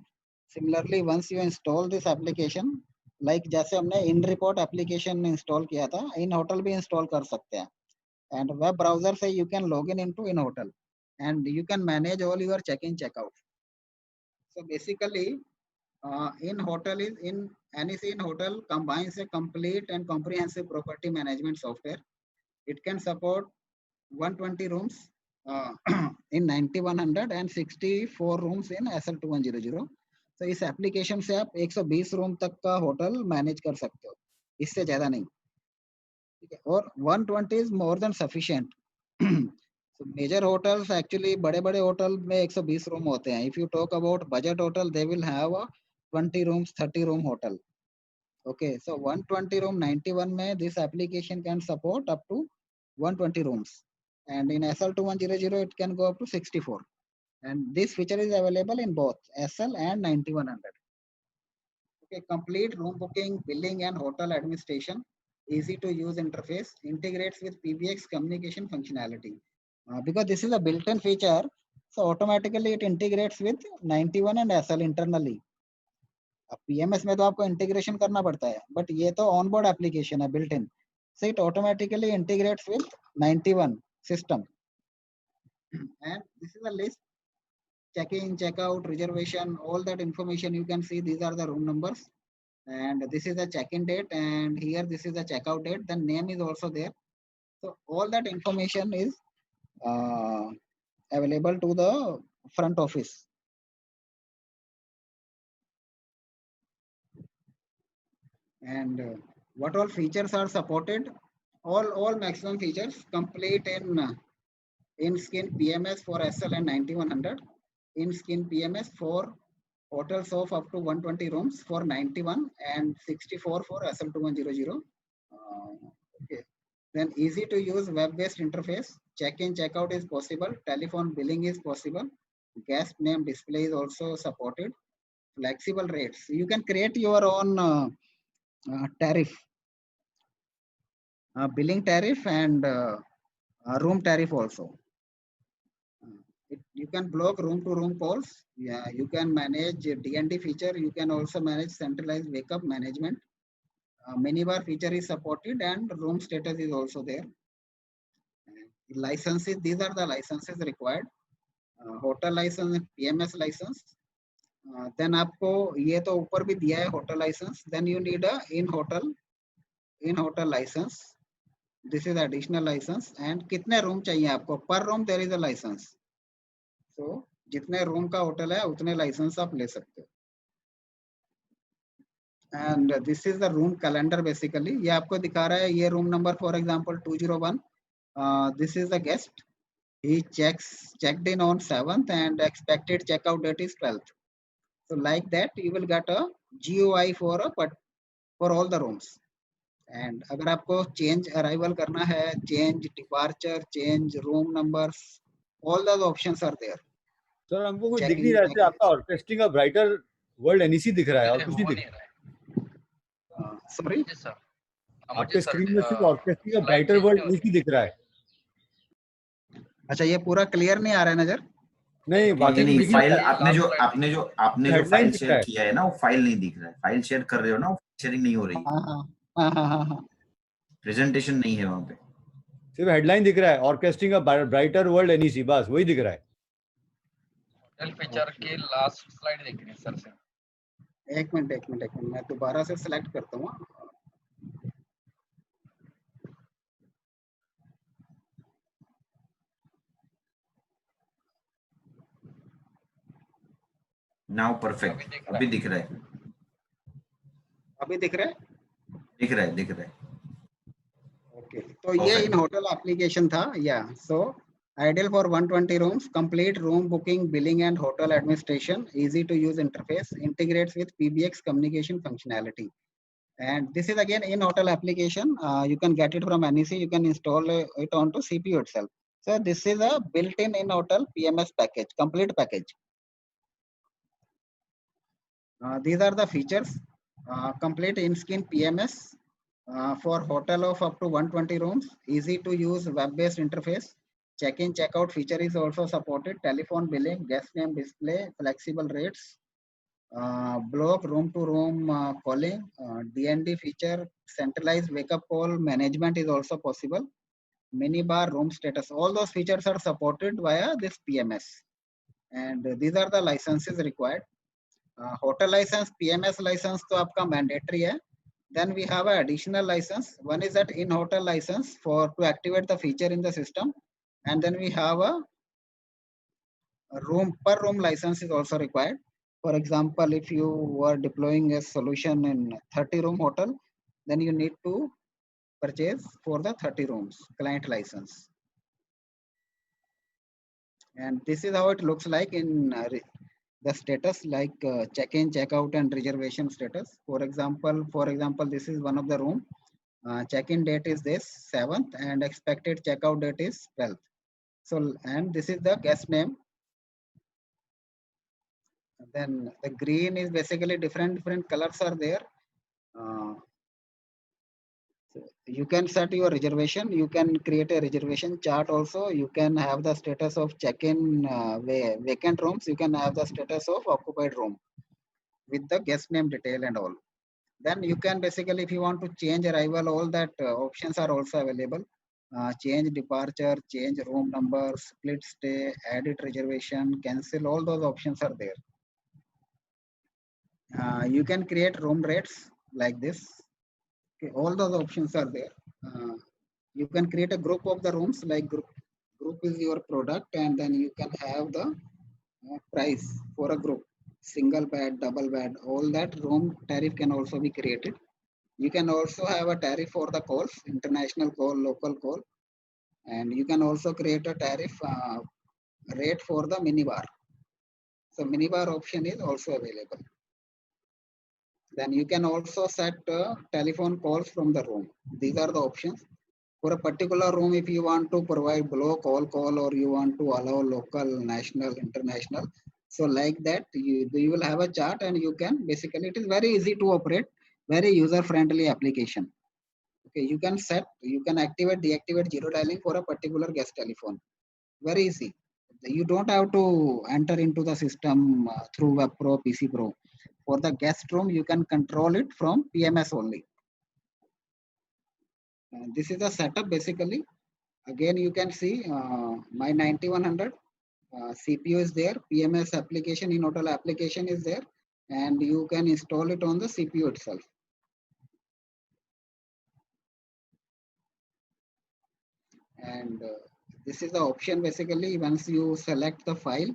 Similarly, once you install this application, like जैसे हमने in report application install किया था, in hotel भी install कर सकते हैं. And web browser से you can log in into in hotel, and you can manage all your check-in check-out. So basically, in hotel is in NEC in hotel combines a complete and comprehensive property management software. It can support 120 rooms in 9100 and 64 rooms in SL2100. तो इस application से आप 120 room तक का hotel manage कर सकते हो, इससे ज्यादा नहीं, ठीक है. और 120 is more than sufficient. So major hotels, actually बड़े बड़े होटल में 120 रूम होते हैं. If you talk about budget hotel, they will have a 20 rooms, 30 room hotel. Okay, so 120 room 91 में this application can support up to 120 rooms, and in SL2100 it can go up to 64. And this feature is available in both SL and 9100. Okay, complete room booking, billing, and hotel administration. Easy to use interface, integrates with PBX communication functionality. Because this is a built-in feature, so automatically it integrates with 91 and SL internally. अब PMS में तो आपको integration करना पड़ता है, but ये तो on board application है, built in. So it automatically integrates with 91 system. And this is a list check-in, check-out, reservation, all that information you can see. These are the room numbers, and this is the check-in date, and here this is the check-out date. The name is also there. So all that information is uh, available to the front office. And what all features are supported? All maximum features complete in skin PMS for SL and 9100, in skin PMS for hotels of up to 120 rooms for 91 and 64 for SL2100. Okay. Then easy to use web-based interface. Check-in, check-out is possible. Telephone billing is possible. Guest name display is also supported. Flexible rates. You can create your own tariff, billing tariff and room tariff also. You can block room-to-room calls. Yeah, you can manage D&D feature. You can also manage centralized wake-up management. Minibar feature is supported and room status is also there. Licenses, these are the licenses required. Hotel license, PMS license, then आपको ये तो ऊपर भी दिया है hotel license. Then you need a in hotel license. This is additional license. And कितने room चाहिए आपको? Per room there is a license. So जितने रूम का होटल है उतने लाइसेंस आप ले सकते हो. And this is the room calendar. Basically ये आपको दिखा रहा है, ये room number for example 201. This is the guest. He checked in on 7th and expected checkout date is 12th. So like that, you will get a GUI for all the rooms. And अगर आपको change arrival करना है, change departure, change room numbers, all those options are there. Sir हमको कुछ दिख नहीं रहा है. आपका ऑर्केस्ट्रिंग का ब्राइटर वर्ल्ड एनईसी दिख रहा है और कुछ नहीं दिख रहा है. सॉरी सर, आपके स्क्रीन में सिर्फ ऑर्केस्ट्रिंग का ब्राइटर वर्ल्ड एनईसी दिख रहा है. अच्छा, ये पूरा क्लियर नहीं आ रहा है नजर? नहीं, बाकी नहीं, फाइल आपने जो फाइल शेयर किया है ना, वो फाइल नहीं दिख रहा है. फाइल शेयर कर रहे हो ना, शेयरिंग नहीं हो रही है. प्रेजेंटेशन नहीं है वहां पे. सिर्फ हेडलाइन दिख रहा है, ऑर्केस्ट्रिंग का ब्राइटर वर्ल्ड एनईसी, बस वही दिख रहा है. होटल फीचर के लास्ट स्लाइड देख रहे हैं सर से. एक मिनट मैं दोबारा से सिलेक्ट करता हूँ. Now perfect. अभी दिख रहा है. अभी दिख रहा है? दिख रहा है. ओके, तो ये इन होटल एप्लीकेशन था. या सो ideal for 120 rooms, complete room booking, billing and hotel administration, easy to use interface, integrates with PBX communication functionality. And this is again in hotel application. You can get it from NEC. You can install it onto CPU itself. So this is a built-in in hotel PMS package, complete package. These are the features. Complete in-skin PMS for hotel of up to 120 rooms, easy to use web-based interface. Check-in, check-out feature is also supported. Telephone billing, guest name display, flexible rates, block room-to-room calling, D&D feature, centralized wake-up call management is also possible. Minibar, room status, all those features are supported via this PMS. And these are the licenses required. Hotel license, PMS license तो आपका mandatory है. Then we have an additional license. One is that in-hotel license to activate the feature in the system. And then we have a per room license is also required. For example, if you were deploying a solution in 30 room hotel, then you need to purchase for the 30 rooms client license. And this is how it looks like in the status, like check-in, check-out and reservation status. For example, this is one of the room. Check-in date is this 7th and expected check-out date is 12th. So, and this is the guest name. Then the green is basically different colors are there. So you can set your reservation. You can create a reservation chart also. You can have the status of check-in vacant rooms. You can have the status of occupied room with the guest name detail and all. Then you can basically, if you want to change arrival, all that options are also available. change departure, change room number, split stay, edit reservation, cancel, all those options are there. You can create room rates like this. Okay, all those options are there. You can create a group of the rooms, like group is your product, and then you can have the price for a group, single bed, double bed, all that room tariff can also be created. You can also have a tariff for the calls, international call, local call, and you can also create a tariff rate for the minibar. So minibar option is also available. Then you can also set telephone calls from the room. These are the options. For a particular room, if you want to provide block all call, or you want to allow local, national, international, so like that, you will have a chart, and you can basically, it is very easy to operate, very user friendly application. Okay, you can set, you can activate, deactivate zero dialing for a particular guest telephone. Very easy. You don't have to enter into the system through Web Pro, PC Pro. For the guest room, you can control it from PMS only. This is the setup basically. Again, you can see my 9100 CPU is there. PMS application, InHotel application is there, and you can install it on the CPU itself. And this is the option basically. Once you select the file,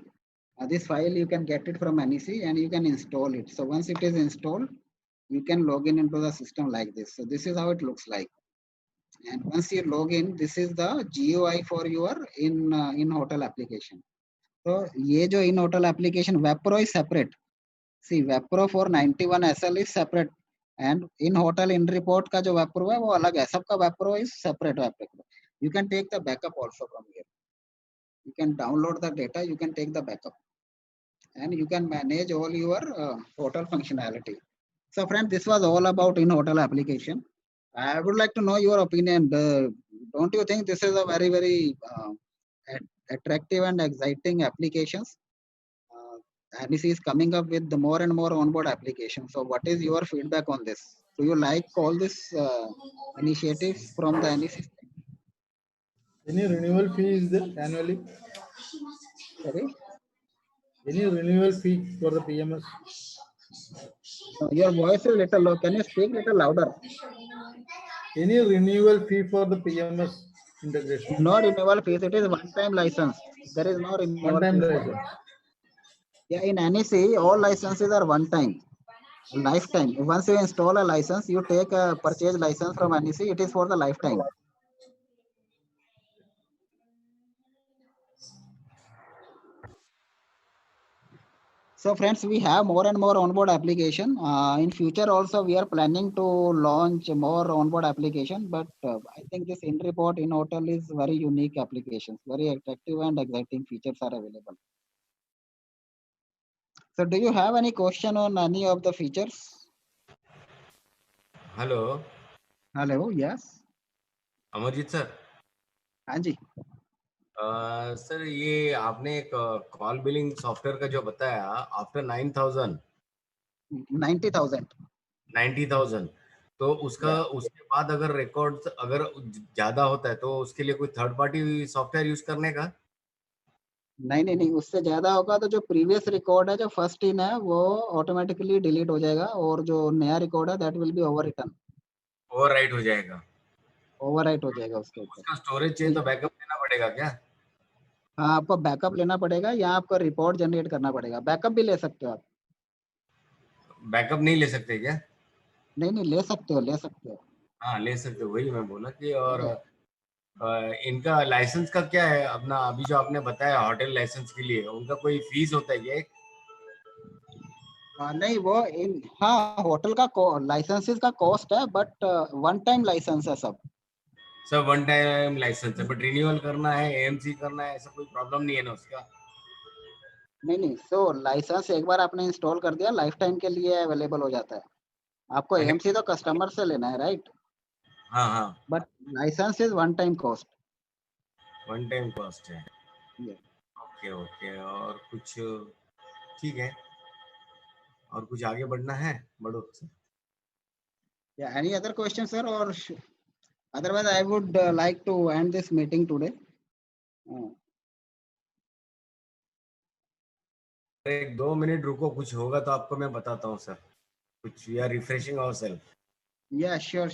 this file you can get it from NEC, and you can install it. So once it is installed, you can log in into the system like this. So this is how it looks like. And once you log in, this is the GUI for your InHotel application. So ये जो InHotel application Web Pro is separate. See, Web Pro for 91SL is separate, and InHotel InReport का जो Web Pro है वो अलग है. सबका Web Pro is separate Web Pro. You can take the backup also from here. You can download the data, you can take the backup, and you can manage all your hotel functionality. So friend, this was all about InHotel application. I would like to know your opinion. Don't you think this is a very, very attractive and exciting applications? NEC is coming up with the more and more onboard applications. So what is your feedback on this? Do you like all this initiatives from the NEC? Any renewal fee is there annually? Sorry? Any renewal fee for the PMS? Your voice is little low. Can you speak little louder? Any renewal fee for the PMS integration? No renewal fees. It is one-time license. There is no renewal One-time fee. license. Yeah, in NEC, all licenses are one-time, lifetime. Once you install a license, you take a purchase license from NEC. It is for the lifetime. So friends, we have more and more onboard application. In future also, we are planning to launch more onboard application. But I think this InReport InHotel is very unique applications. Very attractive and exciting features are available. So do you have any question on any of the features? Hello. Hello, yes. Amarjeet sir. हाँ जी. Sir ये आपने एक call billing software का जो बताया after 90,000 90,000 तो उसका उसके बाद अगर रिकॉर्ड अगर ज्यादा होता है तो उसके लिए कोई थर्ड पार्टी सॉफ्टवेयर यूज करने का? नहीं, उससे ज्यादा होगा तो जो प्रीवियस रिकॉर्ड है, जो फर्स्ट इन है, वो ऑटोमेटिकली डिलीट हो जाएगा, और जो नया रिकॉर्ड है दैट विल बी ओवररिटन, ओवरराइट हो जाएगा. ओवरराइट हो जाएगा उसके ऊपर. उसका स्टोरेज चाहिए तो बैकअप लेना पड़ेगा क्या? हाँ, आपको बैकअप लेना पड़ेगा या आपको रिपोर्ट जनरेट करना पड़ेगा. बैकअप भी ले सकते हो आप. बैकअप नहीं ले सकते क्या? नहीं, ले सकते हो, ले सकते हो. हाँ ले सकते हो, वही मैं बोला कि. और इनका लाइसेंस का क्या है अपना, अभी जो आपने बताया होटल लाइसेंस के लिए उनका कोई फीस होता है क्या? नहीं, वो हाँ, होटल का लाइसेंसेस का कॉस्ट है, बट वन टाइम लाइसेंस है सब. सब वन टाइम लाइसेंस है, बट रिन्यूअल करना है, एएमसी करना है, ऐसा कोई प्रॉब्लम नहीं है ना उसका? नहीं, सो लाइसेंस एक बार आपने इंस्टॉल कर दिया, लाइफ टाइम के लिए अवेलेबल हो जाता है. आपको एएमसी तो कस्टमर से लेना है, राइट? हाँ. But license is one time cost. One time cost है. ओके. और कुछ ठीक है, और कुछ आगे बढ़ना है, बढ़ो sir. Yeah, any other question, sir, or Otherwise, I would like to end this meeting today. एक 2 मिनट रुको, कुछ होगा तो आपको मैं बताता हूँ सर. कुछ we are refreshing ourselves. Yeah, sure.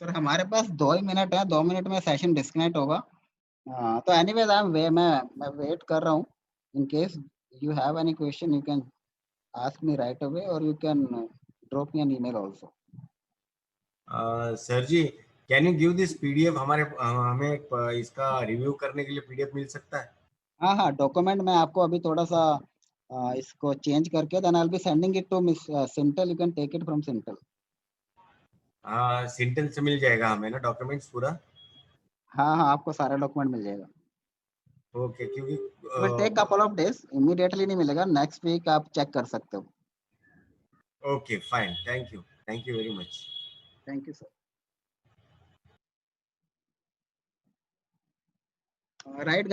Sir हमारे पास 2 ही मिनट है, 2 मिनट में सेशन डिस्कनेक्ट होगा. तो एनीवेज मैं वेट कर रहा हूँ. In case you have any question you can ask me right away or you can drop me an email also. Sir ji, can you give this PDF? हमें इसका review करने के लिए पीडीएफ मिल सकता है? हाँ, डॉक्यूमेंट मैं आपको अभी थोड़ा सा इसको चेंज करके then I will be sending it to miss सिंटल. You can take it from सिंटल. हाँ, सिंटल से मिल जाएगा हमें ना डॉक्यूमेंट्स पूरा? हाँ, आपको सारा डॉक्यूमेंट मिल जाएगा. ओके, क्योंकि will take couple of days, immediately नहीं मिलेगा. नेक्स्ट वीक आप चेक कर सकते हो. Okay fine, thank you very much. Thank you sir. Right.